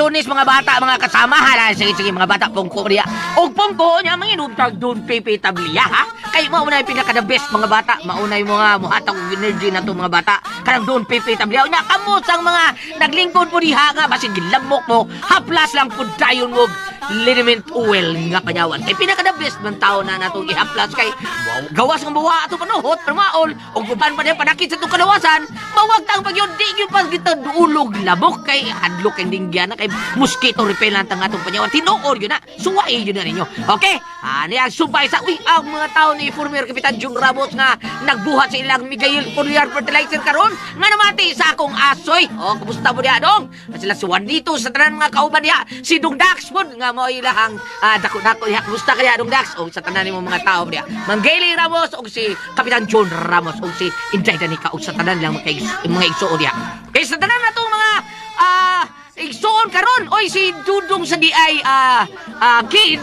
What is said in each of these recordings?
Lunes mga bata, mga kasama ha. Sige mga bata, pungko niya. Og pungko niya manginubtag doon pipi tabliya ha. Kay mauna yung pinaka the best mga bata. Mauna yung mga muhatag og energy na to mga bata. Kanang doon pipi tabliya. Nya kamo sang mga naglingkod po diha nga basig gilamok mo. Haplas lang pud dayon mo liniment oil nga panyawan. Kay pinaka the best man tao na natong ihaplas kay gawas ng buwa ato panuhot permaol og guban pa din panakit sa itong kalawasan. Mawag tang pagyod di gyud pas kita duulog labok kay hadlok kay dingyan na kay mosquito repellent ang atong panyawan. Tinuod yun na. Suway yun na ninyo. Okay? Ano yan? Subay sa ang mga tao ni former Kapitan Jung Ramos nga nagbuhat sa ilang Miguel Foliar Fertilizer karon nga namati sa akong asoy. O, kumusta mo diya, dong? Sila suwan dito sa tanan mga kauban diya. Si Dong Dax po nga mo ilahang dako-dako diya. Kumusta kaya, Dong Dax? O, sa tanan mo mga tao diya. Mang Gaily Ramos o si Kapitan John Ramos o si Inday Danica o sa tanan lang mga igsuon diya. Kaya sa tanan na itong mga igsuon karon oy si Dudong sa di ay kid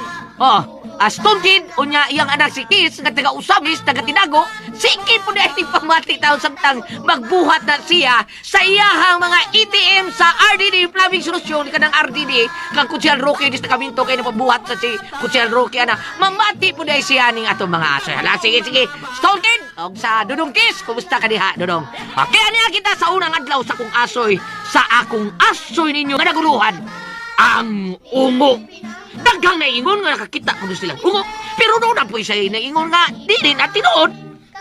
Stone Kid unya iyang anak si Kiss nga taga Usamis taga Tinago sige po na pamati taon samtang magbuhat na siya sa iyahang mga ATM sa RDD Plumbing Solution kanang RDD kang Kutsel Rocky dis nakaminto kay napabuhat sa si Kutsel Rocky ana mamati po na siya ning atong mga aso hala sige Stone Kid og sa Dudong Kiss kumusta ka diha Dudong okay aniya kita sa unang adlaw sa akong asoy ninyo nga naguluhan ang ungo. Daghang naingon nga nakakita ko silang ungo. Pero doon na po siya naingon nga di rin at tinuod.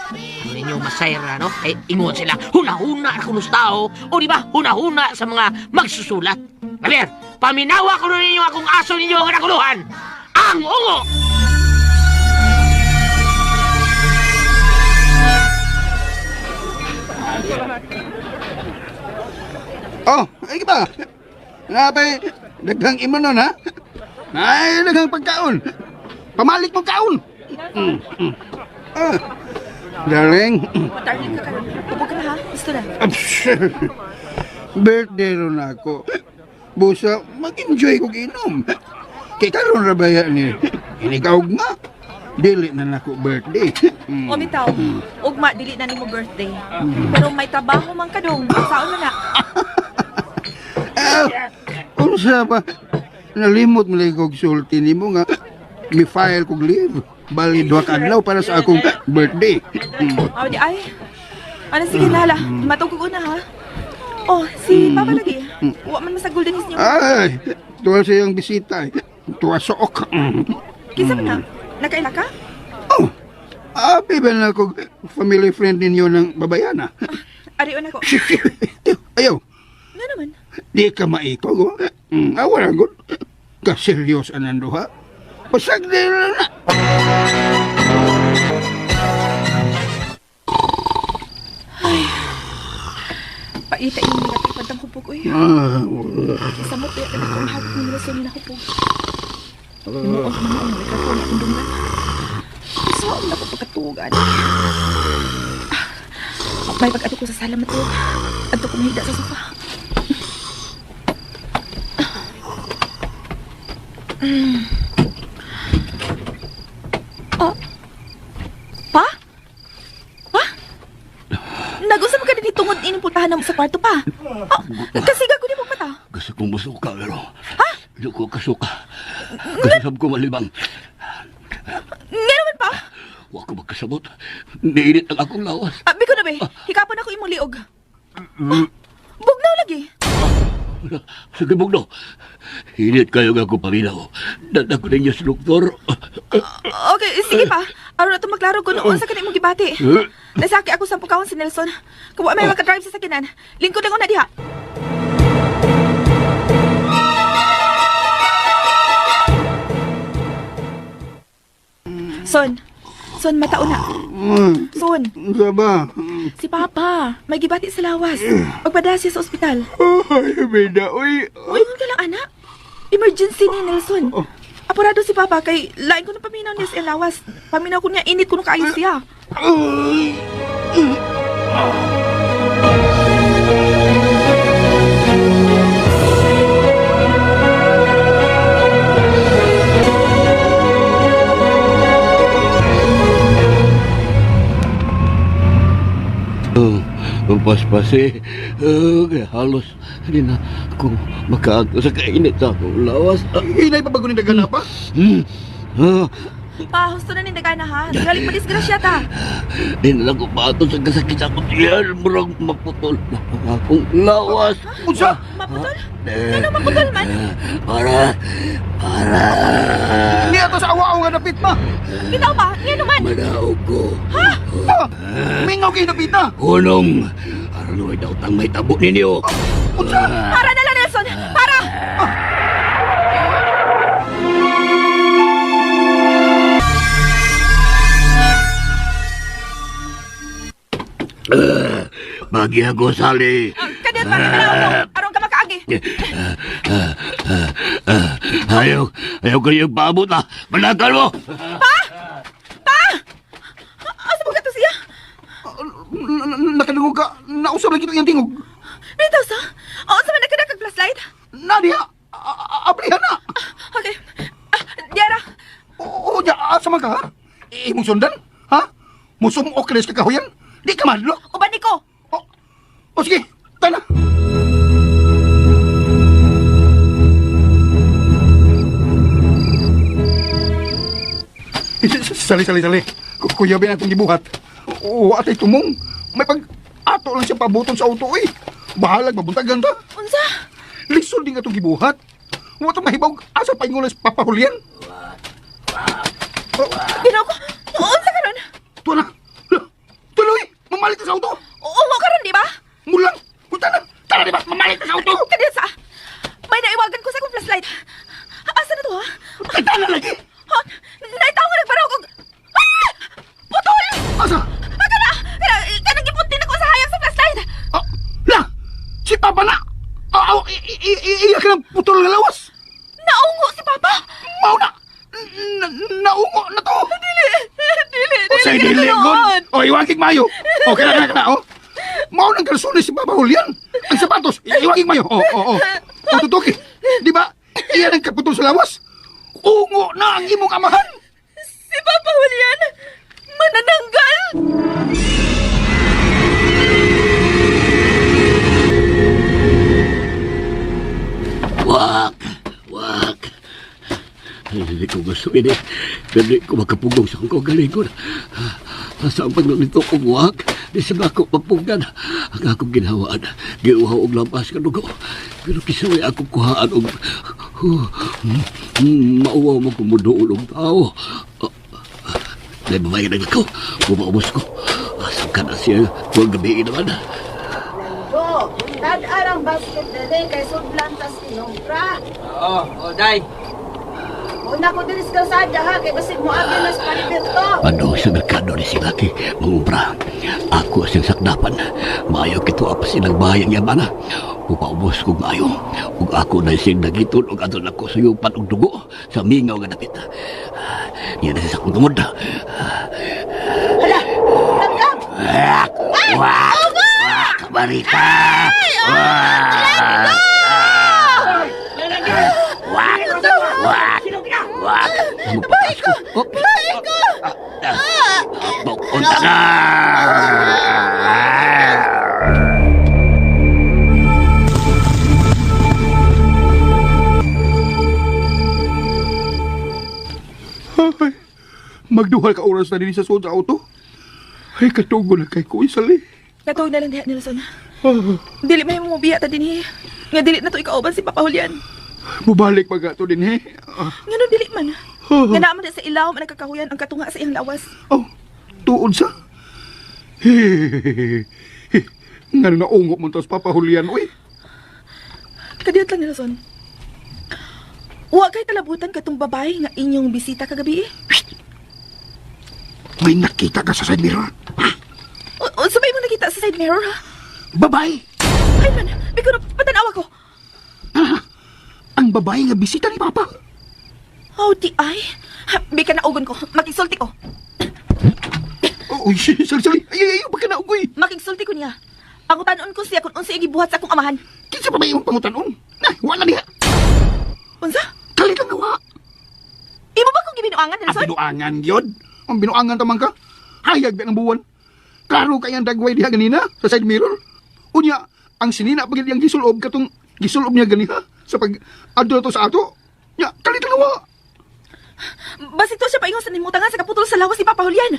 Ano ninyo masayra, no? Eh, ingon sila, huna-huna na kunos tao. O di ba, huna-huna sa mga magsusulat. Kalir, paminawa ko ninyo akong aso ninyo nga naguluhan. Ang ungo! Oh, ay ba? Napay, daghang imo nun, ha? Ay, daghang pagkaon. Pamalik mo kaon. Darling. Darling ka ka. Upo ka na ha? Gusto na. Birthday ron ako. Busa, mag-enjoy ko ginom. Kay karon ra baya ni. Inigawg nga. Dili na nako birthday. O bitaw, ugma dili na nimo birthday. Pero may trabaho man ka dong. Saon na na. Unsa ba? Nalimot mo lang kong sulti ni mo nga. May file kong leave. Bali, 2 kadlaw para sa akong birthday. Aw di ay. Ano sige nala. Matog ko na ha. Oh, si Papa lagi. Wa man sa Golden Hills niyo. Ay, tuwa sa iyong bisita. Tuwa sook. Kinsa man na? Nakaila ka? Oh, abi ba na kong family friend ninyo ng babayana? Ari na ko. Ayaw. Nga naman. Di ka maikog, oh. Awala ko. Kaseryos anando, ha? Pasag na na. Ay. Paita yung negative pantang kupog, uy. Isa mo, kaya ka kung hapon nila sa nila kupog. Imuot mo na ang mikrofon na kundungan. Saan na ko pagkatugan? May pag-ato ko sa sala matulog. Ato ko mahida sa sofa. Pa? Pa? Nag-usap ka din itungod inimpultahan mo sa kwarto pa. Kasi gago di mo mata. Gusto kong masuka, pero... Ha? Hindi ko kasuka. Kasab ko malibang. Nga naman pa? Huwag ko magkasabot. Niinit ang akong lawas. Abi ko na be. Hikapon ako imong liog. Bugnaw lagi. Sige, Bugno. Hinit kayo nga ako paminaw. Dada ko ninyo sa doktor. Okay, sige pa. Araw na ito maglaro ko noon sa kanimong gibati. Nasaki ako sa pukawon si Nelson. Kawa may makadrive sa sakinan. Lingkod lang ko na diha. Son, matao na. Son, Unsa ba? si Papa. May gibati sa lawas. Magpadasya sa ospital. Ay, bida, uy. Uy, ka lang, anak. Emergency ni Nelson. Apurado si Papa kay lain ko na paminaw niya sa lawas. Paminaw ko niya, init ko na kaayos siya. Ay. paspasi. Kaya halos hindi na ako makaagto sa kainit sa akong lawas. Hinay pa bago ni dagan pa? Pa, husto na nindagan na ha. Galing pa disgrasya ta. Di na lang ko pato sa kasakit sa akong tiyan. Murag maputol na ang akong lawas. Unsa? Maputol? Ano maputol man? Para. Niya to sa awa-awa nga dapit ma. Bitaw pa, nga naman. Madaog ko. Mingaw kayo dapit na. Hunong. Aroy daw tang may tabo ninyo. Para na lang, Nelson. Para! Bagya ko, Sally. Kadyan pa, kinalaw ko. Aron ka makaagi. Ayaw kayo paabot na. Manakal mo. Pa! Asa mo ka to siya? Nakalungog ka. Nausap lagi ito yung tingog. Bitaw sa? Oo, sa man nagkadakag flashlight? Nadia, aplihan na. Okay. Diara, Oo, ya, asa man ka ha? Imong sundan? Ha? Musong okres ka kahuyan? Di ka madlo? uban ni ko. O sige, tana. Sali. Kuyabin atong gibuhat. Oo, atay tumong. May pag-ato lang siya pabuton sa auto eh. Bahalag, mabuntagan ta. Unsa? Lisod din atong gibuhat. Huwag itong mahibaw, asa pa yung ulas papahulyan. Binaw ko. Unsa ka ron? Tuwa na. Tuloy, mamalit ka sa auto. Umo ka ron, di ba? Mulang, punta na. Tara, di ba? Mamalit ka sa auto. Kadyan sa? May naiwagan ko sa akong flashlight. Asa na to, ha? Kanta na lagi. Ha? Naitaw nga nagparaw kong... Ah! Putol! Asa? Kanang gipuntin ako sa hayag sa flashlight. La! Si Papa na! Iyak ka ng putol na lawas! Naungo si Papa. Mau na! Naungo na to! Dili. O sa'y dili, God! O, iwagig mayo! O, kaya o! Mau nang kalsunin si Papa Julian! Ang sapatos, iwagig mayo! O, tutuki! Di ba? Iyan ang kaputol sa lawas! Ungo na ang imong amahan! Si Papa Julian, manananggal. Wak. Hindi ko gusto ini. Hindi ko makapugong sa akong galingon. Sa pag nito ko wak, di sa ako papugan. Ang akong ginawaan, giuhaw og lampas ka dugo. Pero kisaway akong kuhaan og... mauwaw mo kung mudoon og tao. Dahil babayan ang ako, bumaubos ko. Asang ka na siya, huwag gabiin naman. Do, tad-arang basket dali kay sudlan ta sinumpra. Oo, day. Una ko diris ka sadya ha kay basig mo abi nas palibirto. Ano sa merkado ni Silaki, mangumpra. Ako siyang sakdapan. Maayo kito apa silang bayang yamana. Upaubos kong maayo. Ug ako na siyang nagitun ug ato na ko suyupan og dugo sa mingaw nga dapit. Yan na siya sa akong tungod. Hala, langgam. Wak! Marika! Wak! Magpapas ko! Punta na! Ay, magduhal ka oras na din sa suod sa auto. Ay, katugo na kay Kuya Sali. Katawag na lang diha, Nelson. Dili may mo biya ta din nga dili na to ikauban si Papa Julian. Mubalik pa gato din eh. Ngano dili man. Nga naman sa ilaw man nagkakahuyan ang katunga sa iyang lawas. Oh, tuod sa? Nga na naungok mo tos papahulian, uy. Kadiyot lang, Nelson. Huwag kay talabutan katong babae nga inyong bisita kagabi. May nakita ka sa side mirror. Sabay mo nakita sa side mirror, ha? Babae! Ay man, biko na patanawa ko. Ang babae nga bisita ni Papa. Oh, di ay. Bika na ugon ko. Makigsulti ko. Uy, sali. Ay, baka na ugoy. Makigsulti ko niya. Ako tanon ko siya kung unsa gibuhat sa akong amahan. Kinsa pa ba yung pangutanon? Nah, wala niya. Unsa? Kalit lang nawa. Imo ba kong gibinuangan, Ang Nelson? binuangan yun. Ang binuangan tamang ka. Hayag ba ng buwan. Klaro kayang dagway diha ganina sa side mirror. Unya, ang sinina pagid yang gisulob katong gisulob niya ganiha sa pag adto to sa ato. Nya, kalitalawa. Basig to siya paingon sa nimutangan sa kaputol sa lawas si Papa Julian.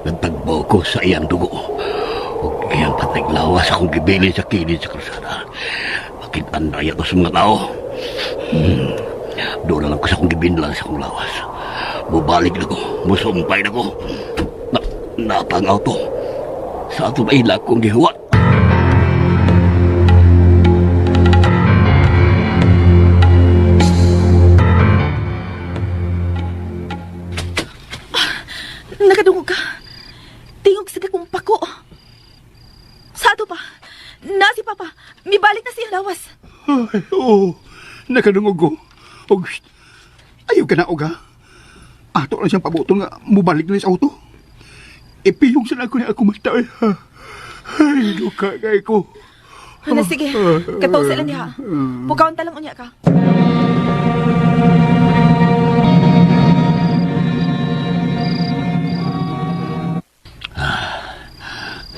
Nagtagbo ko sa iyang dugo. Huwag iyang pataglawas akong gibilin sa kilid sa krusada. Bakit anday ako sa mga tao? Doon na lang ko sa akong gibinlang sa akong lawas. Bubalik na ko, musumpay na ko. Napangaw to. Sa ato maila kong gihuwat. Nakadungog ka. Tingog sa kong pako. Sa ato pa. Na si Papa. Mibalik na siya lawas. Ay, oo. Nakadungog ko. Og, ayaw ka na, og ha? Ato lang siyang pabutol nga mubalik na sa auto. Ipiyong sa ako niya ako matay, ha? Ay, luka kay ko. Ano, sige. Kataw sila niya. Pukaon talang unya ka.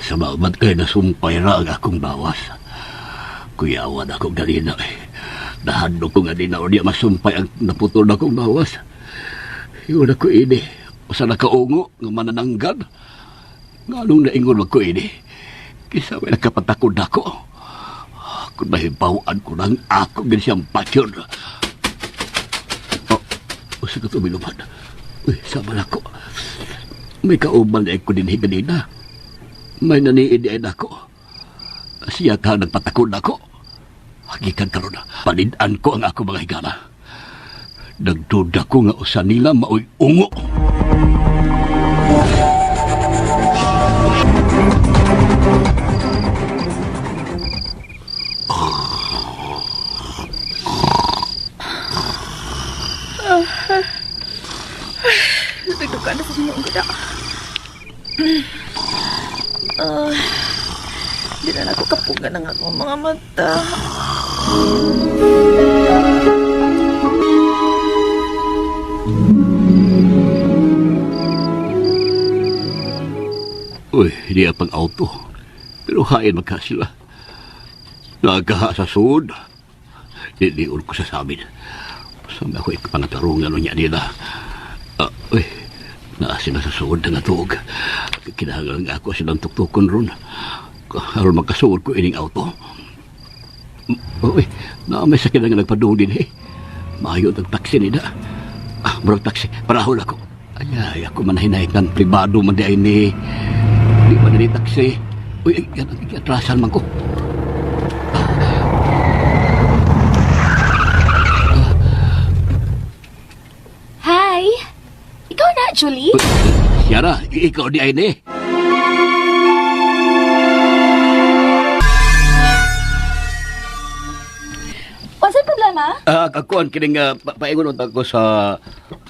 Salamat kayo na sumpay ra ang akong bawas. Kuyawan ako ganina eh. Nahadlo ko nga din na niya masumpay ang naputol na akong bawas. Yun ako ini. Usa na kaungo nga manananggan. Nganong naingon ako ini. Kisa may nakapatakod ako. Kung mahibawaan ko lang ako gan siyang patyon. Oh, usa ka tumiluman. Uy, sama na ko. May kauban na ako din higanina. May naniid ay nako. Siya ka nagpatakod ako. Hagikan karon palindan ko ang ako mga higala. Nagduda ko nga usa nila maoy ungo. Nagduka na sa sinuong gada. Di na ako kapugan ng akong mga mata. Uy, hindi pang auto. Pero hain magkasila. Nagaha sa sud. Diliul ko sa samin. Saan ako ikapangatarungan niya nila. Uy, naasin na sa sud na natug. Kinahanglan nga ako silang tuktukon ron. Aron magkasuod ko ining auto. Uy, naamay sakit nga nagpadung din eh. Mayo ang taksi nila. Murag taksi, parahol ako. Ay, ako manahinahit ng pribado man di ay ni... Di ba na ni taksi? Uy, yan ang atrasan man ko. Hi! Ikaw na, Julie? Yara, ikaw di ay ni. What's problema? Ako ang kining paingon ako sa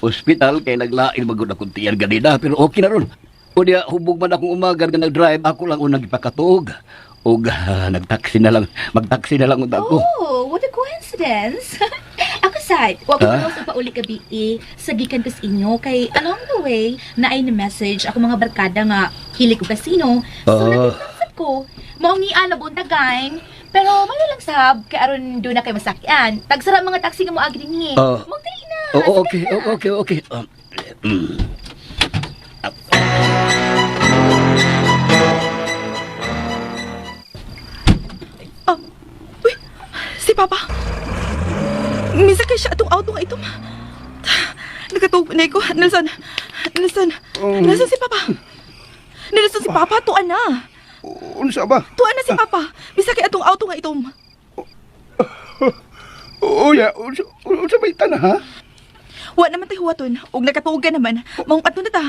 ospital kay naglain magud akong tiyan ganina pero okay na ron. Unya hubog man akong umaga nga nag-drive ako lang unang ipakatog. Og nagtaksi na lang, magtaksi na lang ako. Oh, what a coincidence. Ako sad, wag ko sa pauli ka BE sa gikan kas inyo kay along the way na ay message ako mga barkada nga hilig ko kasino. So nagtatsat ko, mao ni ana buntagan. Pero may lang sab kay aron do na kay masakyan. Tagsara mga taxi nga mo agi dinhi. Mong dali na. Okay. Uy, si Papa. Misakay siya atong auto nga itom. Nagatuog na ko. Nelson si Papa. Nelson si Papa, tuan na. Unsa ba? Tuan na si Papa. Misakay atong auto nga itom. Ya, unsa may tana, ha? Wa naman tayo huwaton. Og nakatuog ka naman. Maong ato na ta.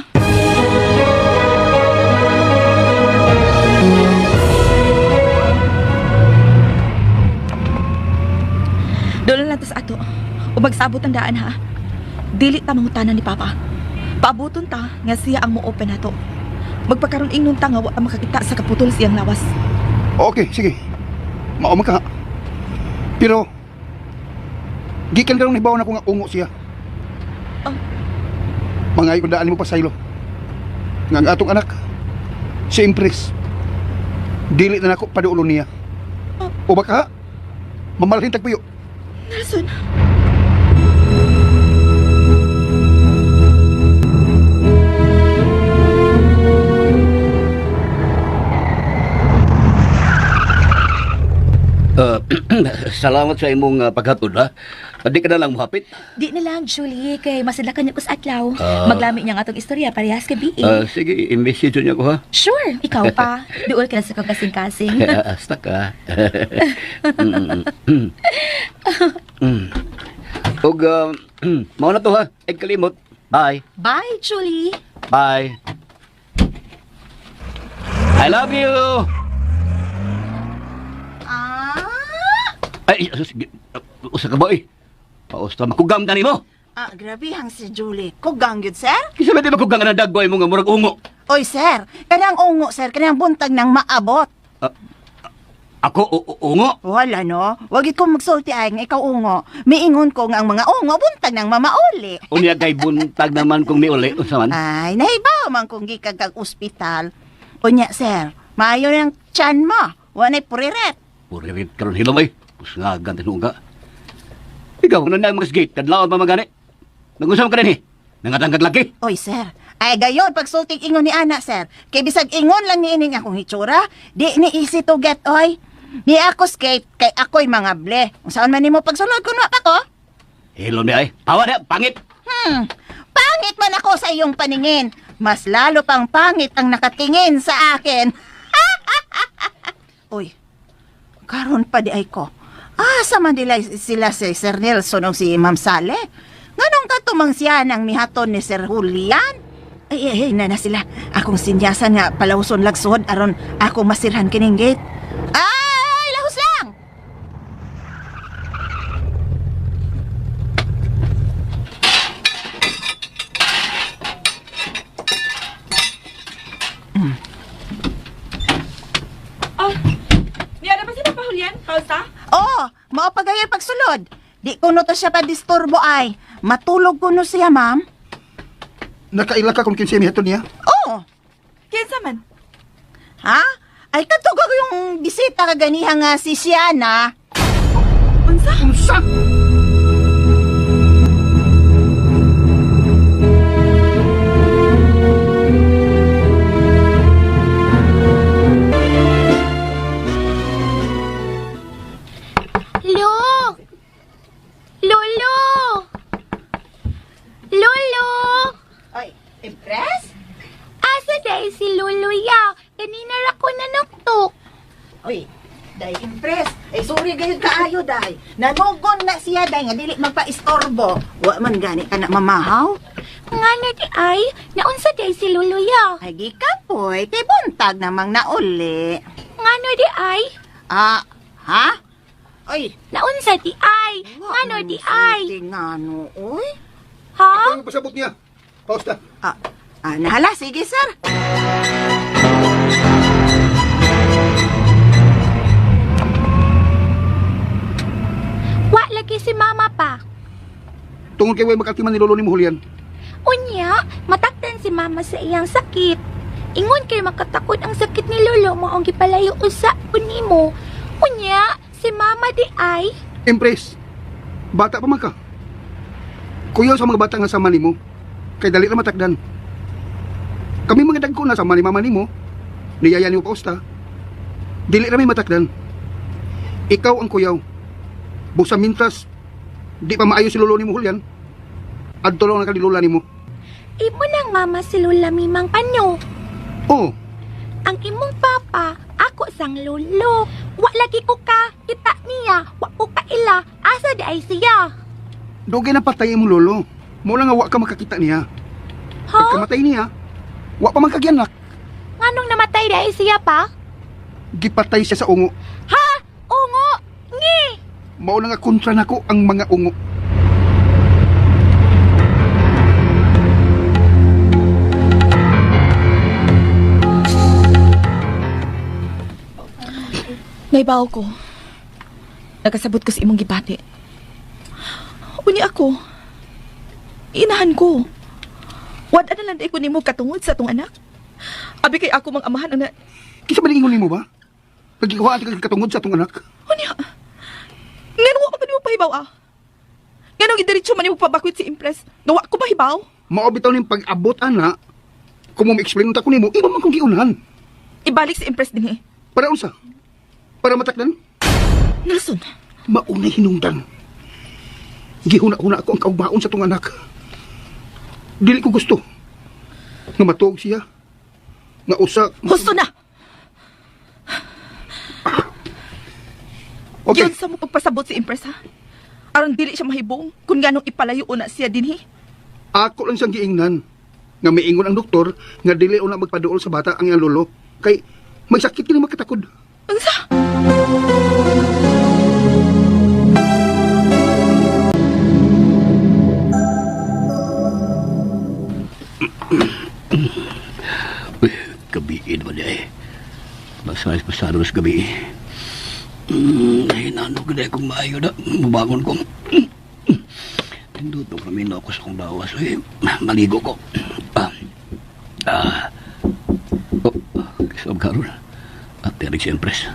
Doon lang sa ato. O magsabot ang daan, ha? Dili ta mangutanan ni Papa. Paabuton ta nga siya ang mo-open nato. Magpakaroon ingnon ta nga wa ta makakita sa kaputol siyang lawas. Okay, sige. Mao man ka. Pero, gikan ka nung hibaw na ko nga ungo siya. Mga ikundaan mo pa saylo. Nga ang atong anak, si Empress, dili na nako paduulo niya. O baka, mamalahin tagpuyo. Nelson. Salamat sa imong paghatod, ha? Di ka na lang muhapit. Di na lang, Julie, kay masilakan niyo ko sa atlaw. Ah. Maglami niya nga atong istorya, parehas ka bi. Sige, i-message niyo ko, ha? Sure, ikaw pa. Duol ka na sa kong kasing-kasing. Asta ka. Ug, mao na to, ha? Ay kalimot. Bye. Bye, Julie. Bye. I love you. Ay, sige. Usa ka ba, eh? Pausta, makugam tani mo. Grabe hang si Julie. Kugang yun, sir? Kisa ba di makugam ka na dagway mo nga murag ungo? Oy, sir. Kanang ungo, sir. Kanang buntag ng maabot. Ako, ungo? Wala, no? Wag ko magsulti ay nga ikaw ungo. Miingon ko nga ang mga ungo buntag ng mamauli. Unya kay buntag naman kung miuli. Unsa man? Ay, nahibaw man kung gikag kag ospital. Unya, sir. Maayo ng tiyan mo. Wanay puriret. Puririt karon hilom, ay. Pusngagan tinong ka. Ikaw, ano na ang mga gate? Kadlaon pa magani? Nag-usam ka rin, eh. Nangatangkag laki. Oy, sir. Ay, gayon, pagsulting ingon ni Ana, sir. Kay bisag ingon lang ni ining akong hitsura, di ni easy to get, oy. Ni ako skate, kay ako'y mga ble. Kung saan man nimo pagsulod, kunwa pa ko? Hilom ni ay. Tawa na, pangit. Pangit man ako sa iyong paningin. Mas lalo pang pangit ang nakatingin sa akin. Uy, karon pa di ay ko. Sa Manila sila si Sir Nelson o si Ma'am Sale. Nganong katumang siya ng mihaton ni Sir Julian? Ay, na sila. Akong sinyasan nga palawson lagsod aron ako masirhan kining gate. Ay, lahos lang! Niya na ba sila pa, Julian? Kausa? Oo, maapagayon pagsulod. Di ko no to siya pa disturbo ay. Matulog ko no siya, ma'am. Nakaila ka kung kinsa mihaton niya. Oo. Kinsa man? Ha? Ay, katuga ko yung bisita kaganiha nga si Siana. Unsa? Unsa? Lolo! Ay, impress? Asa day si Lolo ya? Kanina ra ko nanuktok. Uy, day impress. Ay, sorry gayud kaayo, day. Nanugon na siya, day, nga dili magpa-istorbo. Wa man gani ka na mamahaw. Nga na di ay, naunsa day si Lolo ya? Ay, di ka poy, kay buntag namang nauli. Nga na di ay, Ha? Uy, naunsa di ay, nga na di ay. Tingano, uy. Ha? Ang pasabot niya. Pausta. Nahala, sige, sir. Wa lagi si mama pa. Tungod kay way makaltiman ni lolo ni mo, Julian. Unya, matakdan si mama sa iyang sakit. Ingon kay makatakot ang sakit ni Lolo mo ang gipalayo usa kunimo. Unya, si mama di ay. Empress, bata pa man ka. Kuyaw sa mga bata nga sama nimo, kay dali ra matakdan. Kami mga dagko na sama ni mama nimo, niyaya nimo pausta. Dili ra may matakdan. Ikaw ang kuyaw. Busa mintas, di pa maayo si lolo nimo, Julian. Adto lang na kalilula nimo. Imo nang mama si Lola Mimang Panyo. Oh, Ang imong papa, ako sang lolo. Wa lagi ko ka, kita niya. Wa ko ka ila, asa di ay siya. dugay na patay imong lolo. Mula nga wa ka makakita niya. Ha? Pagkamatay niya, wa pa man kagyanak. Nganong namatay di ay siya pa? Gipatay siya sa ungo. Ha? Ungo? Ngi! Mao na nga kontra nako ang mga ungo. Naibaw ko. Nakasabot ko sa imong gibati. Unya ako, inahan ko. Wala na lang di ko nimo katungod sa atong anak. Abi kay ako mang amahan ang na... Kisa malingon mo ba? Pagkikuhaan ka katungod sa atong anak. Unya, nga nawa man mo pahibaw ah. Nga nung idiretso man mo pabakwit si Impress. Nawa ko mahibaw. Maobitaw ning pag-abot, ana. Kung mo ma-explain ta ko nimo, iba man kong giunahan. Ibalik si Impress din eh. Para unsa? Para matakdan? Nelson, Maunay hinungdan. Gihuna-huna ako ang kaubaon sa tong anak. Dili ko gusto nga matuog siya. Nga usa... husto na! Okay. Yun sa mo pagpasabot si Impress ha. Aron dili siya mahibong kung ganong ipalayo na siya dinhi. Ako lang siyang giingnan. Nga miingon ang doktor nga dili una magpaduol sa bata ang iyang lolo. Kay may sakit kini makatakod. Unsa? Gabiin mo niya eh. Pasayas-pasado sa gabi. Ay, nano ka kung maayo na. Mabangon ko. Tinduto kami na ako sa kong dawas. Eh, maligo ko. Kisab karon. At terik si Empress.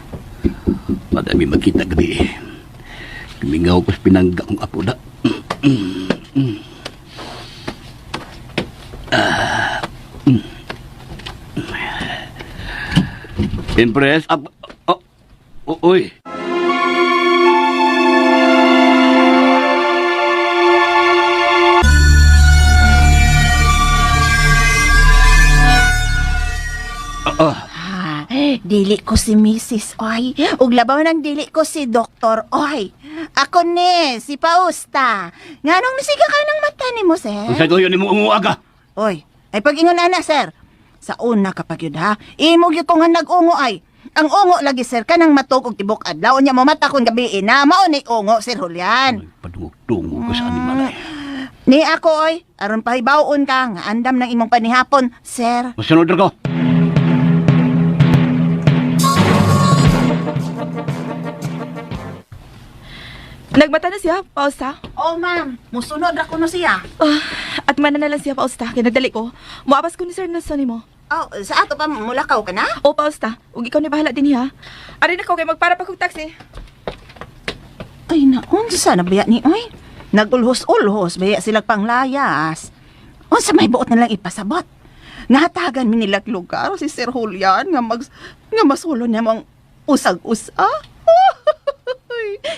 Madami magkita gabi. Kumingaw ko sa pinangga kong apo na. Empress, uy. Dili ko si Mrs. Oy. Ug labaw ng dili ko si Dr. Oy. Ako ni, si Pausta. Nganong nasiga ka ng mata ni mo, sir? Kung sa tuyo ni mo umuaga. Oy, ay pag-ingon ana, sir. Sa una kapag yun ha, imog yun ko nga nag-ungo ay. Ang ungo lagi, sir, kanang matog og tibok adlaw niya mo mata kung gabi na mao ni ungo, Sir Julian. Padungog-tungog ko sa animal ay. Ni ako, oy, aron pahibawon ka nga andam ng imong panihapon, sir. Masunod ko. Nagmata na siya, Pausta. Oh, ma'am, musunod ra ko no siya. At mana na lang siya, Pausta. Kaya nagdali ko. Muapas ko ni Sir Nelson ni mo. Oh, sa ato pa mulakaw ka na? O, Pausta. Huwag ikaw ni bahala din ha. Arin ako kay magpara pa kong taxi. Ay, naon sa nabaya ni oy. Nagulhos-ulhos baya sila panglayas. Unsa may buot na lang ipasabot. Ngatagan mi nilag lugar si Sir Julian nga masulo niya mong usag-usa.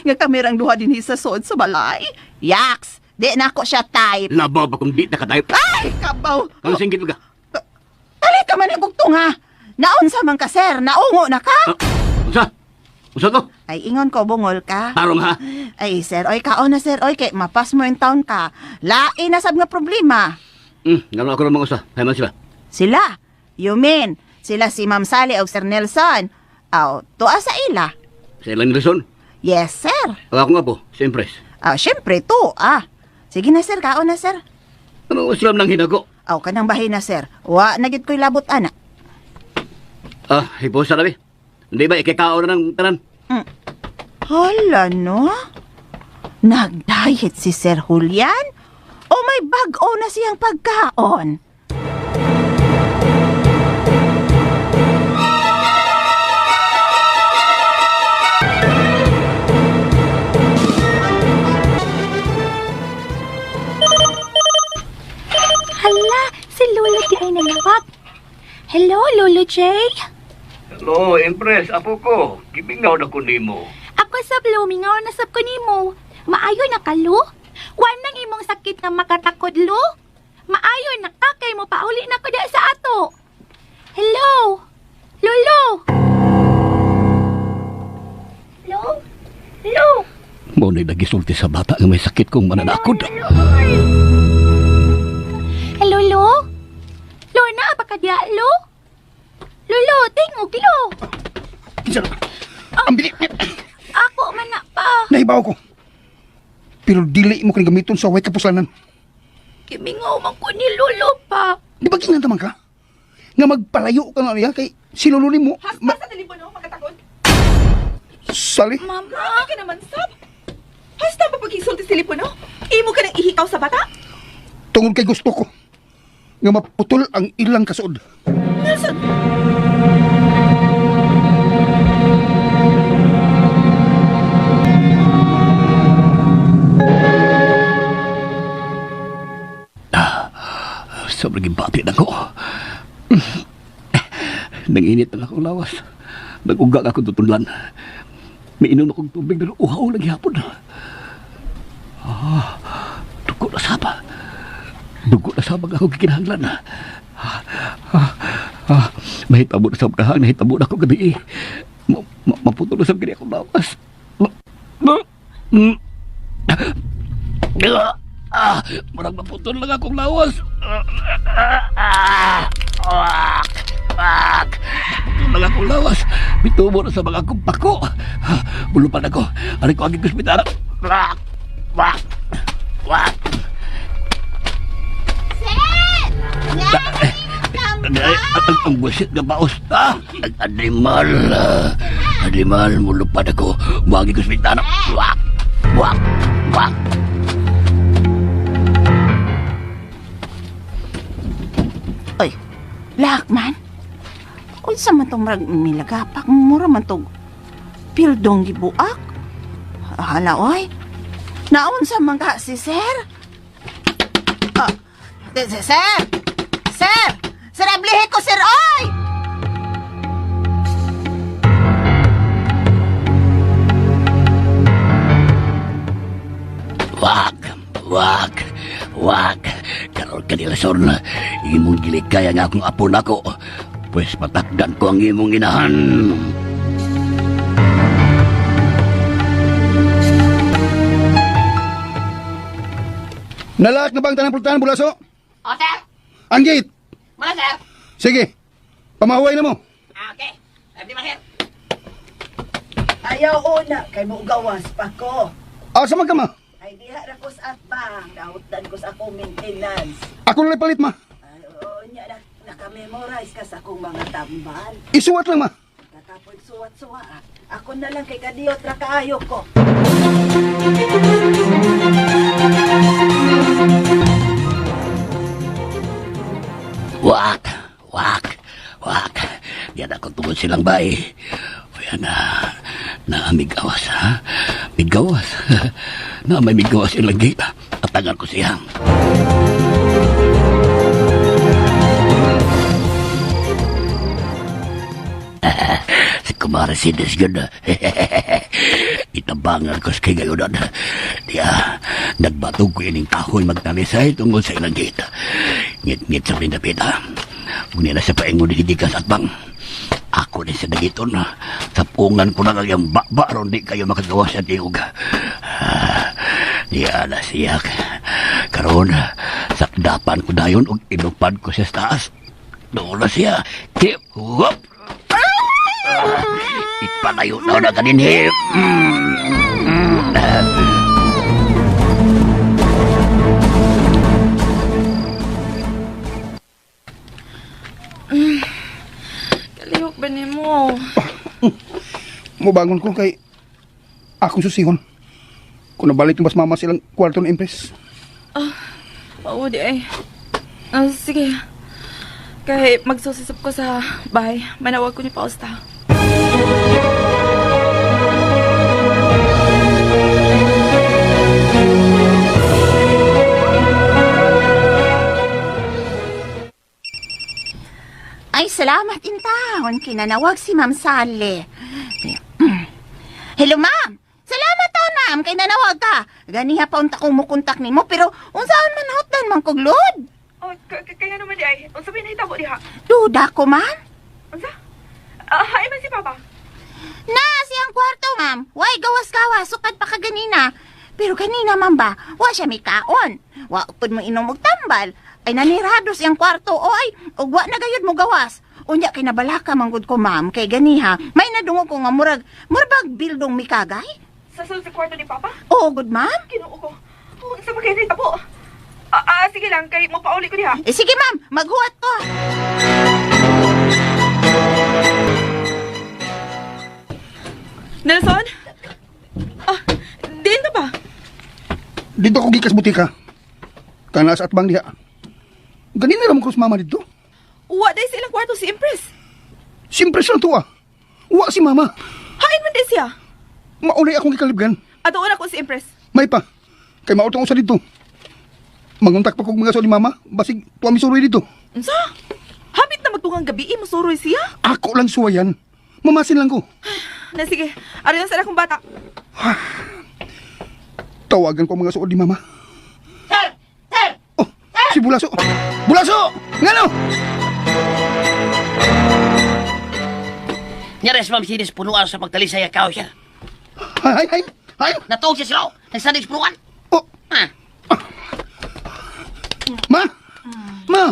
Nga kamerang duha din sa sod sa balay. Yaks! Di na ako siya type. Labaw ba kung di nakatype? Ay, kabaw! Kung singgit ka? Tali ka man ang nga. Naon sa man ka, sir? Naungo na ka? Usa? Usa to? Ay, ingon ko, bungol ka. Tarong ha? Ay, sir, oy, kaon na, sir, oy, kay mapas mo yung taon ka. Lain na sab nga problema. Gano'n ako ng mga usa. Hay man sila. Sila? You mean, sila si Ma'am Sally o Sir Nelson? Aw, tuwa sa ila. Sa ilang reason? Yes, sir. Ako nga po, si Empress. Syempre, tuwa. Sige na, sir, kaon na, sir. Ano silam ng hinago? Aw, kanang bahay na, sir. Wa, nagit ko'y labot, ana. Hipo sa labi. Hindi ba ikikao na ng tanan? Hala, no? Nag-diet si Sir Julian? O may bag-o na siyang pagkaon? Hala, si Lolo di ay nalawag. Hello, Lolo Jay? Hello, Empress. Apo ko. Kibingaw na ko nimo. Ako sa Blooming, na sab ko nimo. Maayo na ka, Lo? Wan nang imong sakit nga makatakod, Lo? Maayo na ka, kay mo pauli na ko sa ato. Hello? Lolo? Lo? Lo? Mo na nagisulti sa bata nga may sakit kong mananakod. Hello, Lo? Lo na, baka diya, Lo? Lolo, tingog, Lo. Kinsa na? Ang bilik! Ako man na pa. Nahibaw ko. Pero dili mo kang gamiton sa way kapuslanan. Kimingaw man ko ni Lolo pa. Di ba kinanta man ka? Nga magpalayo ka na niya kay si lolo ni mo. Haspa sa telepono, makatakod. Sally? Mama! Grabe ka naman, Sab! Hasta pa pag-isulti sa telepono? Imo ka nang ihikaw sa bata? Tungod kay gusto ko nga maputol ang ilang kasuod. Nelson! Sobrang impati na ko. Nanginit na akong lawas. Nag-ugak ako tutulan. May inom akong tubig pero uhaw lang yapon. Dugo na saba. Dugo na saba ako kikinahanglan. Mahitabo na sa unahan. Nahitabo na ako gabi. Maputol na sa gini akong lawas. Marang maputol lang akong lawas. Maputol lang akong lawas. Bitubo na sa mga akong pako. Bulupan ako. Ari ko aging kuspitara. Ang busit na baos. Animal. Animal, mulupan ako. Wagi kuspitara. Wak. Oy, Lakman. Unsa man tong milagapak, mura man tong pildong gibuak. Hala, oy. Naunsa man ka si Sir? Sir! Sir! Sir, ablihe ko, Sir, oy! Wag. Karol ka nila, Son. Imong gilikaya nga akong apo na ko. Pues patakdan ko ang imong inahan. Nalaak na bang tanang pultahan, Bulaso? O, sir! Ang gate! Wala, sir! Sige, pamahuay na mo. Okay. Di ba, sir? Ayaw una, kay mo gawas pa ko. Asa man ka, ma? Ay, diha na ko sa atbang. Dahutan ko sa akong maintenance. Ako na palit, ma. Nya naka-memorize ka sa akong mga tambal. Isuwat lang, ma. Katapos suwat-suwa. Ako na lang kay kadiyot ra kaayo ko. Wak. Diyan ako tungod silang bahay. Kaya na migawas, ha? Migawas. Na may migawas ilang gate. Atagan ko siya. Si Kumara Sides yun. Itabangan ko sa kay gayonan. Diya, nagbatog ko ining kahoy magtalisay tungkol sa ilang gate. Ngit-ngit sa pinapita. Kung nila sa paingon higikas at bang. Ako din sa nagiton. Tapungan ko na kayang bakba ron di kayo makagawa sa tiyog. Diya na siyak. Karon, sakdapan ko na yun o inupan ko siya sa taas. Doon na siya. Hip, whoop! Ipalayo na kanin hip. Kalihok ba ni mo? Mubangon ko kay akong susihon. Kung nabalik yung mas mama silang kwarto ng Empress. Oo, di ay. Sige. Kahit magsusisip ko sa bahay, manawag ko ni Pausta. Ay, salamat intahon. Kinanawag si Ma'am Sally. Hello, Ma'am. Salamat taon, Ma'am. Kay nanawag ka. Ganiha pa unta kong mukontak ni mo, pero unsaon man hotdan man kuglod. Kaya naman di ay. Ang sabihin na hitabo diha. Duda ko, Ma'am. Unsa? Ay man si Papa. Na, siyang kwarto, Ma'am. Way, gawas-gawas. Sukad pa ka ganina. Pero kanina, Ma'am ba, wa siya may kaon. Wa upod mo inom og tambal. Ay nanirado siyang kwarto, oy. Ug wa na gayud mo gawas. Unya kay nabalaka manggod ko, Ma'am, kay ganiha. May nadungog ko nga murag bildong mikagay. Sa sulod sa kwarto ni Papa? Oo, good, Ma'am. Kinuo ko. Unsa ba kayo na hitabo? Sige lang, kay mo pauli ko diha. Sige, Ma'am. Maghuwat ko. Nelson? Ah, diin ka pa? Dito ako gikas butika. Kana sa atbang diha. Ganina ra mo krus mama dito. Wa day silang kwarto si Empress. Siyempre siya to ah. Wa si mama. Hain man day siya. Maulay akong gikalibgan. Ato una ko si Empress. May pa. Kay mautong usa dito. Manguntak pa kog mga ni mama. Basig tuwa mi suroy dito. Unsa? Habit na magtungang gabi, musuroy siya? Ako lang suwayan. Mamasin lang ko. Na sige, ariyan sa akong bata. Tawagan ko ang mga suod ni mama. Oh, si Bulaso. Bulaso! Ngano? Nyares, Ma'am Sinis, punuan sa pagtalisay akaw siya. Hay! Natuog siya sila, nagsanig sa punuan. Oh, Ah. ma! Ma!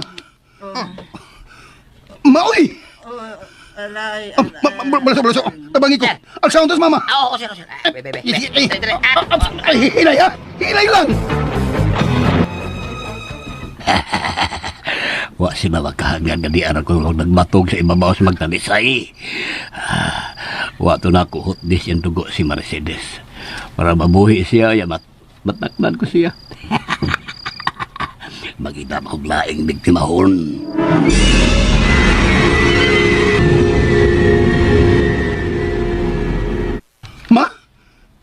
Maoy! Alay, Bulaso. Tabangi ko. Ang sound tas mama. Oo, sir. Bebe. Hilay ha! Hilay lang! Wa si mawakahangan nga di anak ko lang nagmatog sa imabaw sa magtalisay. Wa to na ko hotdis yung dugo si Mercedes. Para mabuhi siya, ya matakman ko siya. Magita mahuglaing biktimahon. Ma?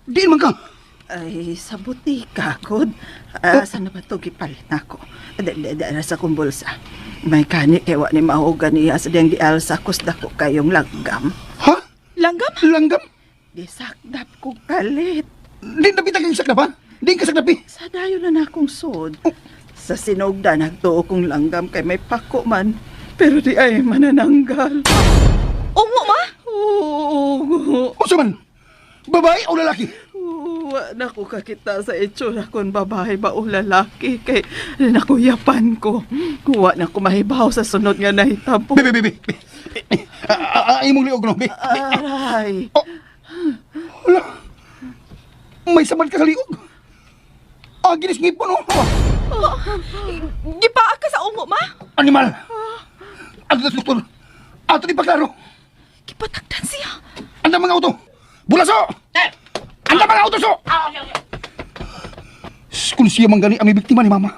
Diin man ka. Ay, sa butika, kod. Saan na ba ito gipalit na ako? Dala sa kong bulsa. May kani kaya ni mahuga niya sa diyang gialsa kusda ko kayong langgam. Ha? Langgam? Langgam? Di sakdap ko kalit. Di napitag yung sakdapan? Di ka sakdapi? Sa dayo na akong sod. Sa sinugda nagtuo kong langgam kay may pako man. Pero di ay manananggal. Ungo, ma? Oo. O man? Babae o lalaki? Wa na ko kakita sa itsura kon babae ba o lalaki kay nakuyapan ko. Wa na ko mahibaw sa sunod nga nahitabo. Bebe. Ay mong liog no? Aray. Oh. Wala. May samad ka sa liog. Ginis ngipon oh. Gipaak ka sa ungo, ma? Animal. Ato na doktor. Ato di paklaro. Gipatakdan siya. Anda mga auto. Bulaso! Anda mga auto so! Kung siya manggani ang may biktima ni mama,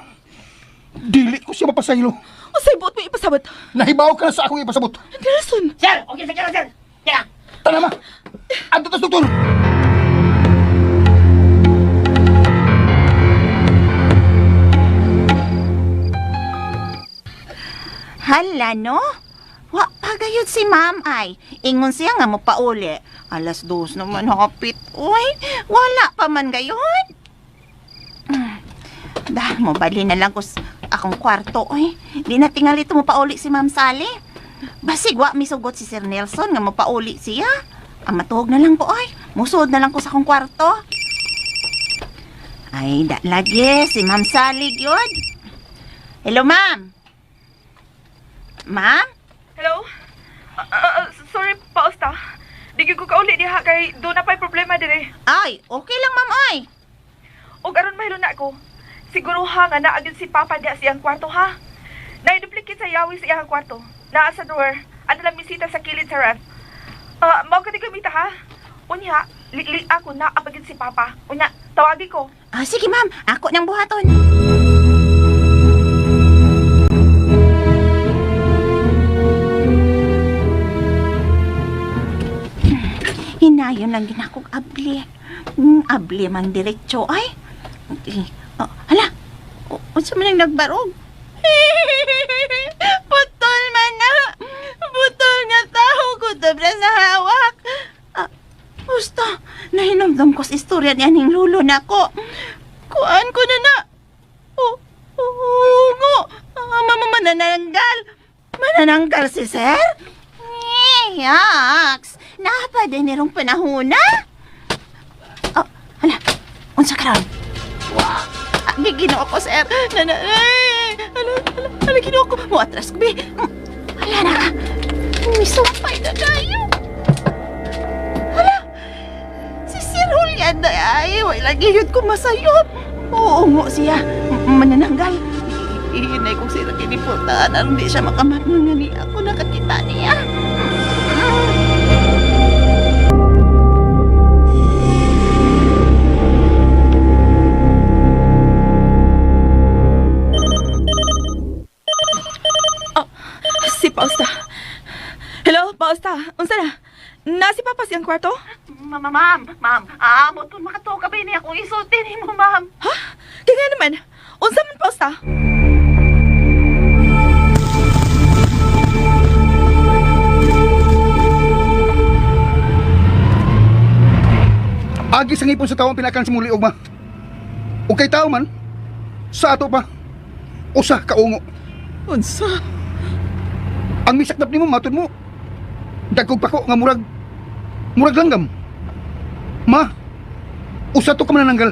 dili ko siya mapasaylo. O say buot mo ipasabot. Nahibaw ka na sa akong ipasabot. Nelson. Sir, okay sa sir. Yan. Tana ma! Ato tas doktor! Hala, no? Wa pagayod si ma'am ay. Ingon siya nga mo pauli. Alas 2 naman hapit. Uy, wala pa man gayon. Dah, mo bali na lang ko akong kwarto. Uy, di na tingali ito mo pauli si Ma'am Sally. Basig wa misugot si Sir Nelson nga mo pauli siya. Matuhog na lang ko, ay. Musod na lang ko sa akong kwarto. Ay, da lagi si Ma'am Sally yun. Hello, ma'am. Ma'am? Hello? Sorry, pausta. Di ko kauli diha kay doon na pa'y problema dire. Ay, okay lang, ma'am, ay. Og aron mahilo na ako. Siguro ha nga naagin si Papa diha siyang kwarto ha. Naiduplicate sa yawi sa iyang kwarto. Naa sa drawer. Ano lang misita sa kilid sa ref. Mao ka di gamita ha. Unya, li ako na apagin si Papa. Unya, tawagi ko. Sige, ma'am. Ako nang buhaton. Hinayon lang din akong abli. Abli mang diretso, ay. Hala, unsa man ang nagbarog? Putol man na. Putol nga tao ko dobra sa hawak. Gusto, nahinumdum ko sa istorya niya ning lulo na ko. Kuan ko na na. Ungo. Manananggal. Manananggal si Sir? Yaks. Napa din nirong panahon na? Hala, unsa ka ron? Gigino ako, Sir. Hala, gino ako. Muatras ko, be. Hala na ka. Misumpay na tayo. Hala, si Sir Julian na ay. Wala giyod ko masayop. Oo nga siya. Manananggal. Ihinay kong sila kiniputan. Hindi siya makamatnon nga ni ako nakakita niya. siyang kwarto? Ma'am, amo to makato ka ba ni akong isulti mo, ma'am. Ha? Kaya nga naman, unsa man pa usta? Agi sa ngipon sa tao ang pinakan si muli ugma. O kay tao man, sa ato pa, usa kaungo. Unsa? Ang misakdap nimo matod mo. Dagkog pa ko nga murag langgam. Ma, usa to ka manananggal.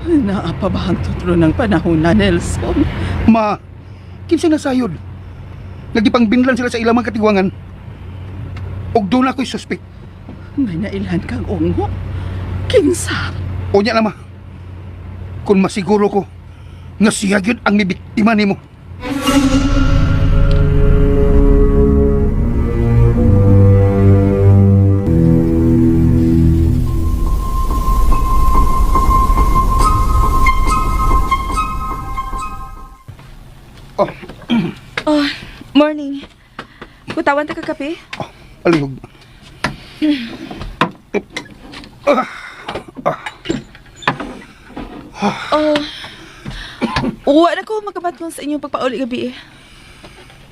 Naapabahan tutro ng panahon na, Nelson. Ma, kinsa nasayod. Nagipang-binlan sila sa ilang mga katigwangan. Og doon ako'y suspect. May nailhan kang ungo. Kinsa? O niya na ma, kung masiguro ko nga siya yun ang mibiktima nimo. Oh, morning. Kutawan ta kakape? Alihog. Wala ko magamatgon sa inyong pagpauli gabi eh.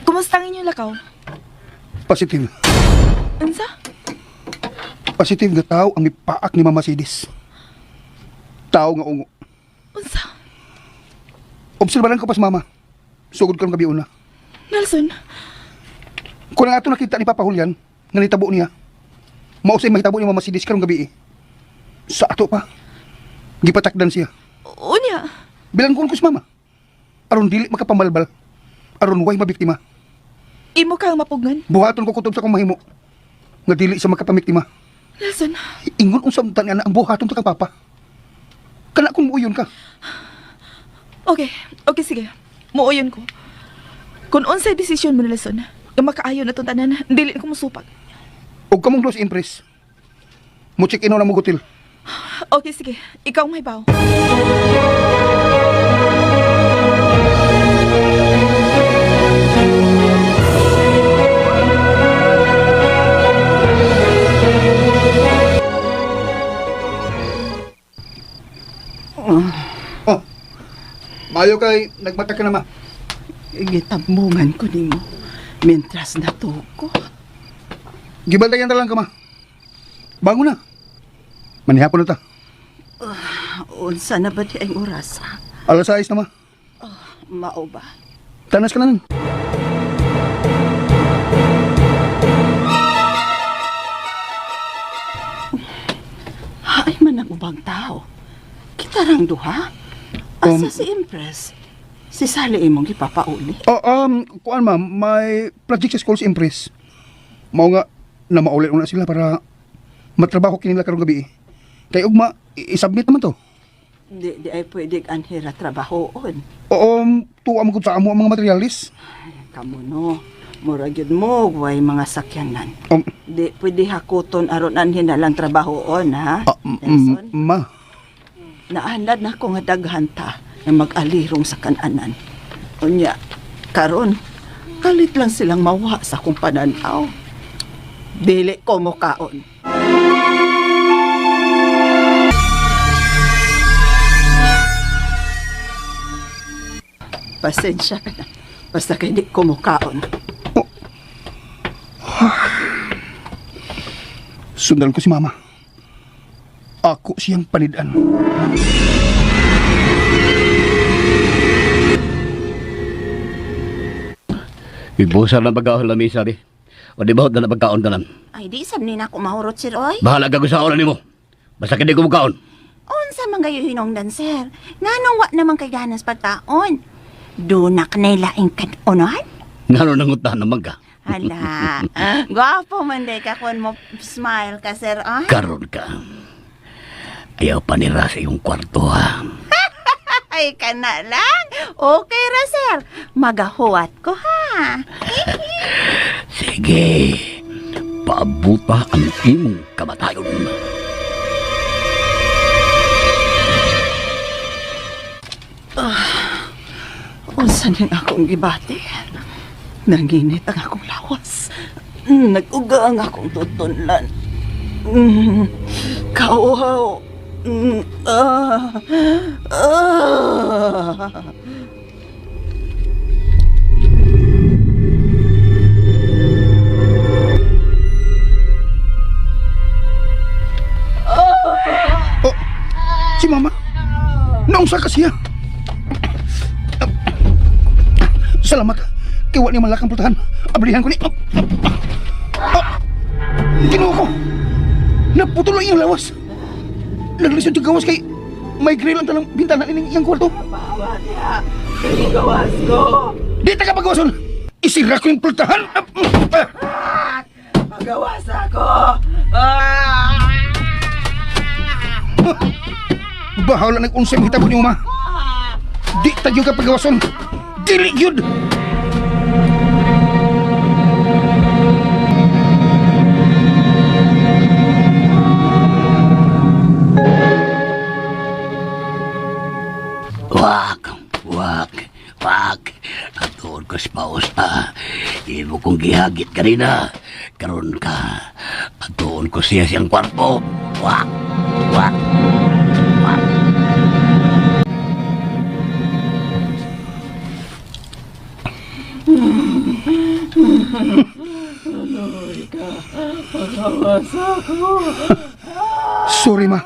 Kumusta ang inyong lakaw? Positive. Unsa? Positive nga tao ang mipaak ni Mama Sidis. Tao nga ungo. Unsa? Obserbaran ko pas mama. Sugod ko ng gabi una. Nelson, Kung nga ito nakita ni Papa Julian, nga nitabo niya, mausay mahitabo ni Mama Sidis karong gabi eh. Sa ato pa. Gipatakdan siya. unya. Bilang ko kus mama. Aron dili makapamalbal. Aron way mabiktima. Imo kang mapugngan. Buhaton ko kutob sa kong mahimo. Nga dili sa makapamiktima. Nelson, Ingon unsam tanan ang buhaton to kang papa. Kana kung muuyon ka. okay sige. Muuyon ko. Kung unsay desisyon mo, Nelson, nga makaayo na itong tanan, dili ko musupag. Og kamong close impress. Mo check in na mo gutil. Okay, sige. Ikaw may baw. Oh. Mayo kay nagmata ka na ma. Gitabungan ko nimo. Mientras natuko. Gibantayan ta lang ka ma. Bangon na. Manihapon na ta. Unsa na ba di ang oras? Alas 6 na ma. Mao ba? Tanas ka na nun. Ay man ang ubang tao. Kita rang duha. Asa si Impress? Si Sally imong gipapauli. Kuan ma'am, may project sa schools impress. Mao nga na maulit na sila para matrabaho kinila karong gabi. Kay ugma i-submit naman to. Di ay pwede anhira trabahoon. Tuwa mo gud sa amo ang mga materialis. Kamu no. Mura gyud mo way mga sakyanan. Um, Di pwede hakuton aron anhin na lang trabahoon ha. Nelson, ma. naanad na ko nga daghan ta na mag-alirong sa kananan. Unya, karon kalit lang silang mawa sa akong pananaw. Dili ko mo kaon. Pasensya ka na. Basta kay di ko mo kaon. Sundan ko si mama. Ako siyang panidan. Ibusa na pagkaon lamisa di. O di ba na pagkaon tanan. Ay, di sab ni na ako mahurot, sir, oy. Bahala ka sa oras nimo. Basta kini ko mukaon. Unsa man gayo hinungdan, sir? Nganong wa naman kay ganas pagkaon? Dunak na laing kanunan? Ngano nangutan naman ka. Hala, gwapo man day ka kung mo smile ka, sir, oy. Karon ka. Ayaw pa nira sa iyong kwarto ha. Ay, ka na lang. Okay ra, sir. Magahuwat ko, ha? Sige. Paabuta ang imong kamatayon. Unsa ning akong gibati? Nanginit ang akong lawas. Nag-uga ang akong tutunlan. Kauhaw. Oh, si Mama. Naungsa ka siya. Salamat. Kiwa niya malakang pultahan. Ablihan ko ni... Ginoo ko. Naputuloy yung lawas. Naglisod yung gawas kay... May grill ang talang bintana ining iyang kwarto. Bawa niya. Hindi gawas ko. Di ta ka pagawason. Isira ko yung pultahan. Magawas ako. Bahala nag-unsay hitabo niyo, Ma. Di tayo ka pagawason. Dili yun. Wag. Atuon ko sa paus ta. Imo kong gihagit ka rin na. Karon ka. Atuon ko siya siyang kwarto. Wag. Sorry, Ma.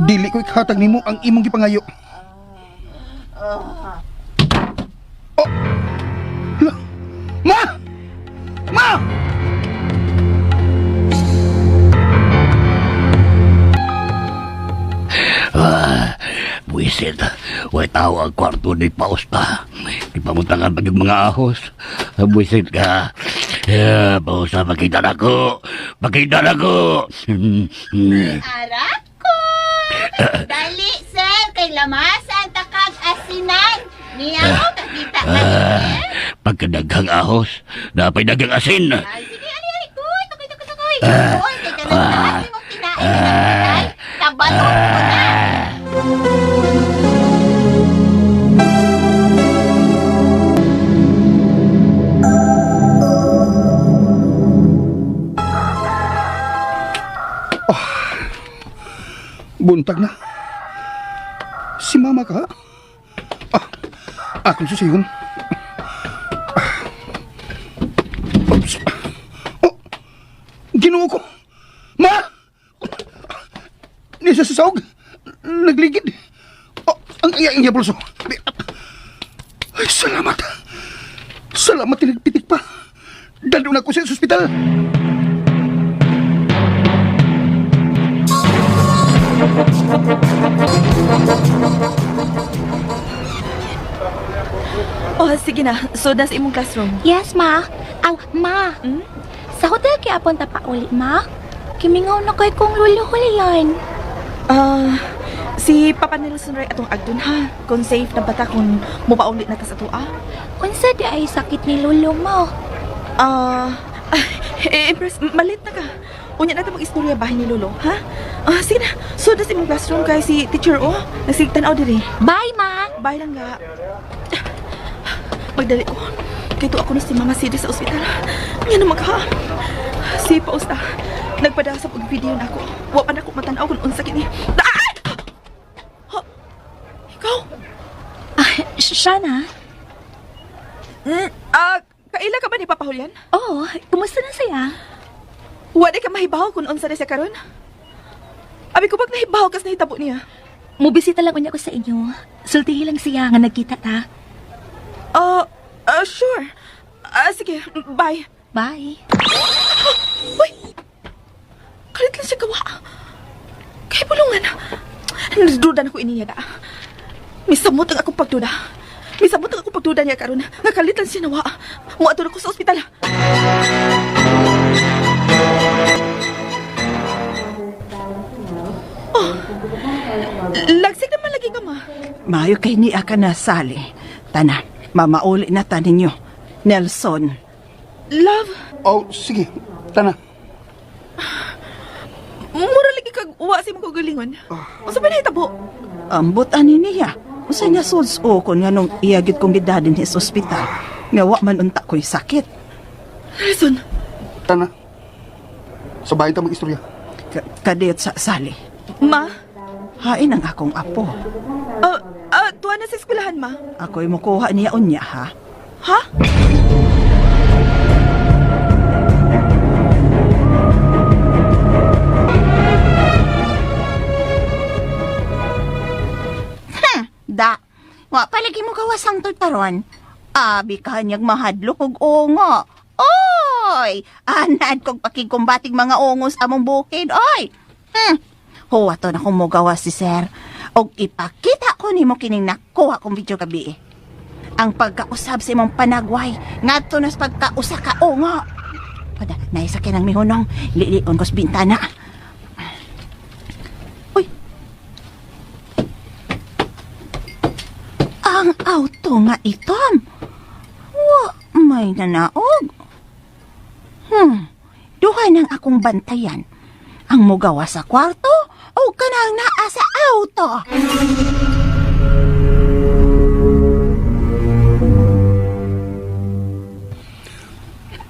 Dili ko ikhatag nimo ang imong gipangayo. Oh! La! Ma! Ma! Buisit. Way tao ang kwarto ni Pausta. Ipamuntangan pag yung mga ahos. Buisit ka. Pausta, pakita na ko. Arako! Dali, sir, kay lamasan takag asinan. Niya mo, kakita ka Pagkadaghang ahos, napay daghang asin. Ay, sige, ali, kuy, tukoy. Kuy, kay kanang mo kinain. Tabalok mo na. Buntag na. Si Mama ka? Akong susihon. Oops. Oh! Ginoo ko! Ma! Nisa sa sahog. Nagligid. Oh, ang iya pulso. Ay, salamat. Salamat tinagpitik pa. Dalo na ko sa ospital. Oh, sige na. So, nasa imong classroom. Yes, ma. Aw, ma. Sa hotel kaya punta pa uli, ma? Kimingaw na kay kong luluhulian. Si Papa Nelson Ray atong agdun ha. Kung safe na bata kung mupaulit na ta sa tuwa. Unsa di ay sakit ni lulo mo? Empress, malit na ka. Unya natin mag-istorya bahay ni Lolo, ha? Sige na. So, nasa imong classroom kay si Teacher O. Nasigtanaw diri. Bye, ma. Bye lang nga. Magdali ko. Kaya ako na si Mama Sidi sa ospital. Yan naman ka. Si Pausta, nagpadasap og video na ako. Wa pa na ako matanaw kung unsa kini. Ikaw? Siya na? Kaila ka ba ni Papa Julian? Oo, kumusta na siya? Wa di ka mahibaw kung unsa na siya karon? Abi ko bag nahibaw kas nahitabo niya. Mubisita lang unya ko sa inyo. Sultihi lang siya nga nagkita ta. Sure. Sige, bye. Bye. Uy! Kalit lang siya gawa. Kaya bulungan. Naduda na ko iniya da. Misamot ang akong pagduda. Niya karon. Nakalit lang siya nawa. Muadto na ko sa ospital. Lagsik naman lagi ka, ma. Mayo kay ni aka na sali. Tana, mamauli na ta ninyo. Nelson. Love, Oh, sige. Tana. mura lagi kag uwa si mong kagalingon. Asa ba nahitabo? Ambot ani niya. Usa niya sulso kon nga nung iyagid kong gidadin sa ospital. Nga wa man unta ko'y sakit. Nelson, Tana. Sabahin ta mag-istorya. Kadiyot sa Sally. Ma? Hain ang akong apo. Tuwa na sa eskwelahan, ma. Ako'y mukuha niya unya, ha? Ha? Da, wa palagi mo gawas ang tutaron. Abi ka niyag mahadlok og ongo. Oy! Anad kong pakigkumbating mga ongos among bukid, oy! Huwa to na kung mo gawas si sir. Og ipakita ko ni mo kining nakuha kong video gabi. Ang pagkausab sa imong panagway, ngadto na sa pagkausa ka ongo. Pada, naisakin ang mihunong, lilion ko sa bintana. Uy! Ang auto nga itom. Wa, may nanaog. Duha nang akong bantayan. Ang mugawa sa kwarto o kanang naa sa auto.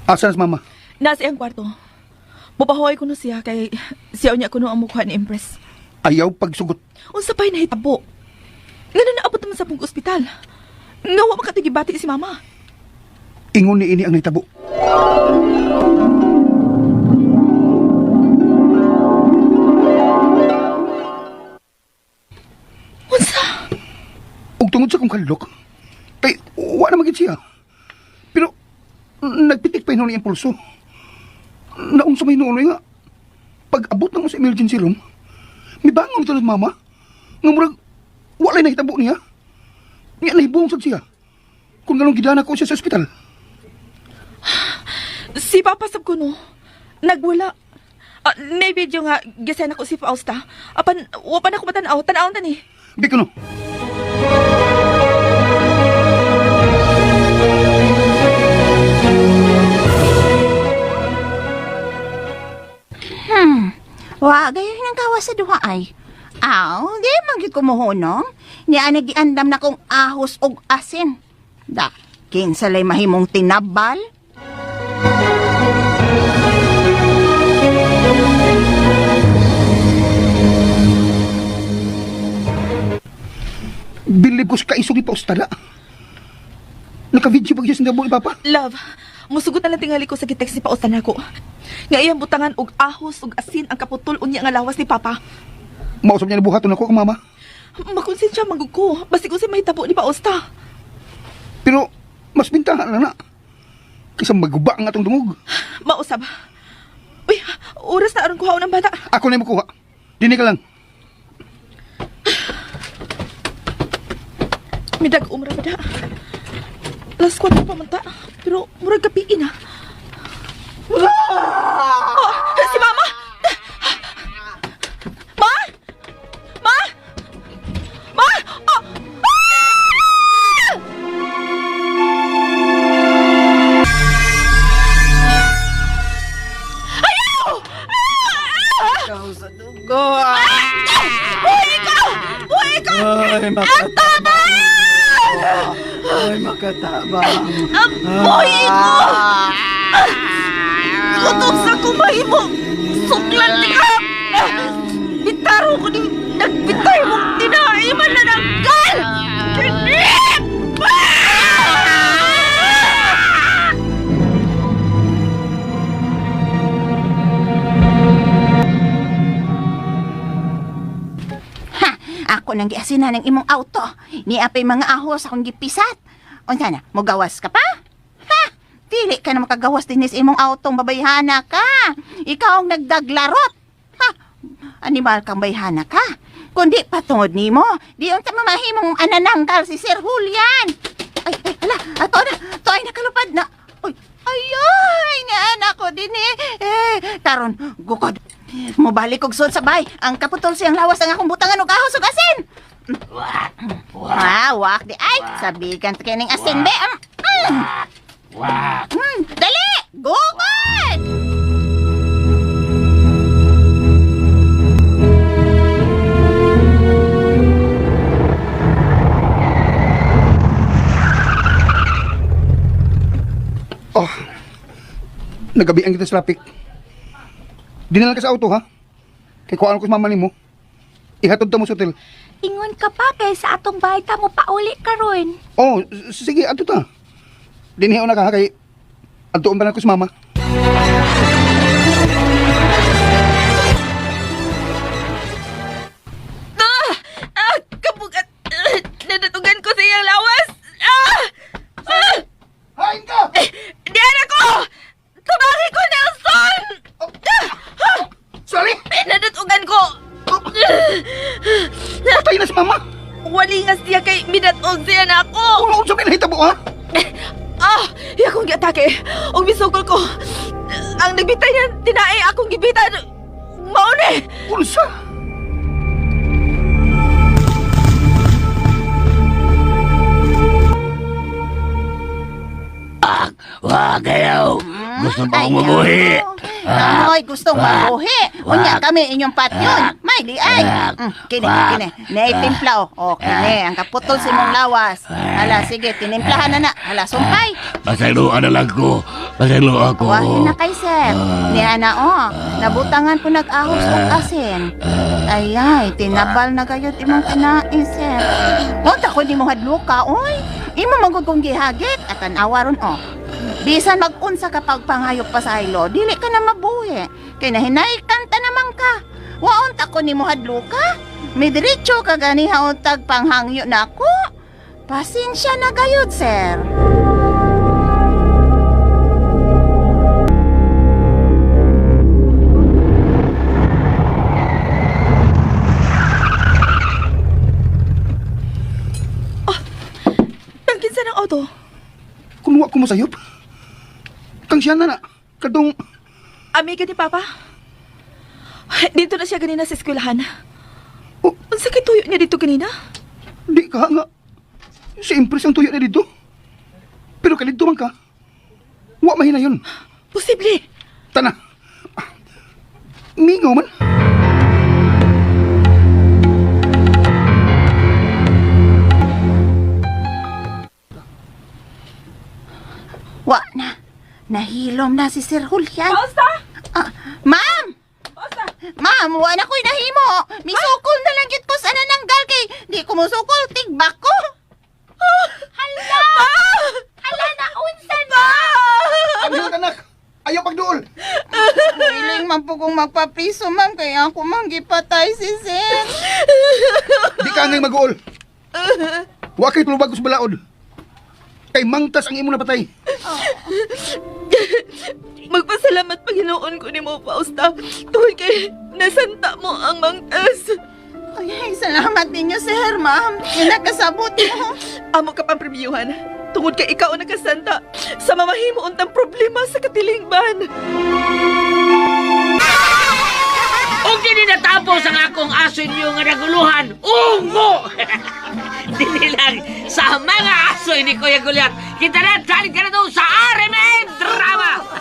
Asan mama? Nasa iyang kwarto. Mupahuay ko no siya kay siya niya kuno ang mukha ni Empress. Ayaw pagsugot. Unsa pa'y nahitabo? Nga na naabot naman sa pong ospital. Nga wa makatigibati si mama. Ingon ni ini ang nahitabo. Unsa? Ug tungod sa kong kalok, kay wala magit siya. Pero nagpitik pa ni impulso. Naong sa may nunoy nga, pag abot na mo sa emergency room, may bangon ito ng mama. Nga murag, wala na hitabo niya. Nga nahibuong sad siya. Kung ganun gidana ko siya sa ospital. Si Papa sab ko no. Nagwala. May video nga gisena ko si Fausta. Apan wa pa na ko matanaw. Tanaw na ni. Di ko no. Wa gayon nang gawas sa duha ay. Aw, di man gyud ko mohonong. Niya nagiandam na kong ahos og asin. Da, kinsa lay mahimong tinabal? Bilib ko sa kaisog ipa ostala. Naka-video pag siya sindabo ni Papa. Love, musugot na lang tingali ko sa gitext ni Pausta nako. Nga iyang butangan og ahos og asin ang kaputol unya nga lawas ni Papa. Mausap niya nabuhaton ako, mama. Makonsensya manggug ko. Basta ko si mahitabo ni Pausta. Pero, mas bintahan na na. Kaysa maguba ang atong dungog. Mausab. Uy, oras na aron kuhaon ng bata. Ako na yung makuha. Dini ka lang. Midag umra bada. Alas 4 pa man ta. Pero murag gapiin na. Oh, si Mama! Ma! Ma! Ma! Oh! Ay, makatabang! Ay, makatabang! Boy ko! Kutob sa kumahimo! Suklan ni Kap! Bitaro ko ni nagbitay mong tinaiman na ng gal! Ako nang giasinan ng imong auto. Ni apay mga ahos akong gipisat. Unsa na, mogawas ka pa? Ha? Dili ka na makagawas din sa imong autong babayhana ka. Ikaw ang nagdaglarot. Ha? Animal kang bayhana ka. Kundi patungod nimo, di unta mamahimong anananggal si Sir Julian. Ay, hala, ato na. To ay nakalupad na. Uy, ay, nga anak ko din karon, gukod. Mobalik og sud sabay. Ang kaputol siyang lawas ang akong butangan og ahos ug asin. Wak di ay. Sabigan ta kining asin be. Dali! Gugod! Oh, nagabian kita sa traffic. Dinala ka sa auto, ha? Kay kuhaan ko sa mama nimo. Ihatod ta mo sa hotel. Ingon ka pa kay sa atong bahay ta mo pauli karon. Oh, sige, ato ta. Dinihaw na ka, ha? Kay adoon ba na ko sa mama? Kabugat! Nadatugan ko sa iyang lawas! Hain ka! Diyan ako! Kumari ko, Nelson! Sorry! Nadatugan ko! Patay na si mama! Walingas siya kay minatog siya na ako! Kung sa pinahitabo, ha? Iya akong giatake. Og misukol ko. Ang nagbitay niya, tinae akong gibitan. Mauni! Unsa? Wag kayo. Gusto pa akong mabuhi. Ay, gusto mo buhi. Unya kami inyong patyon. May di ay. Kini. Naitimpla o. Kini. Ang kaputol sa imong lawas. Hala, sige. Tinimplahan na. Hala, sumpay. Pasayloan na lang ko. Pasaylo ako. Wahin na kay sir. Niya na nabutangan ko nag-ahos o asin. Ayay, tinabal na kayo imong kinain sir. Huwag ako di mo hadluka, oy. Imo magod kong gihagit at tanawa ron Bisan mag-unsa ka pagpangayok pa sa ilo, dili ka na mabuhi. Kaya nahinaikan ta naman ka. Waon ta ko ni mo hadluka. May diretso ka ganiha untag panghangyo na ako. Pasensya na gayud sir. Kinsa ng auto? Kunuwa ko mo sayop. Kang siya na. Kadong... Amiga ni Papa. Dito na siya ganina sa eskwelahan. Oh, Ang sakit tuyo niya dito ganina. di ka nga. Siyempre ang tuyo na dito. Pero kalito man ka. Wa mahina yun. Posible. Tana. Mingaw man. Wa na. Nahilom na si Sir Julian. Basta! Ma'am! Ma'am, wa na ko'y nahimo. Misukol na lang yun ko sa nananggal kay di ko musukol, tigbak ko. Hala! Hala na unsan ba? Ang hilang anak. Ayaw pagduol. Wiling man po kong magpapriso, ma'am, kaya ako manggipatay si Sir. Di ka ngay mag-uol. Wa kay tulubag ko sa balaod. Kay mangtas ang imo napatay. Magpasalamat Panginoon ko ni mo, Fausta. Tuhod kay nasanta mo ang mangtas. Ay, salamat ninyo, Sir, ma'am. Inakasabot mo. Amo ka pang premiuhan. Tungod kay ikaw ang nakasanta sa mamahimo untang problema sa katilingban. Kung kini natapos ang akong aso niyo nga naguluhan, ungo! Dili lang sa mga aso ni Kuya Gulyat. Kita na, salit ka na doon sa RMN Drama!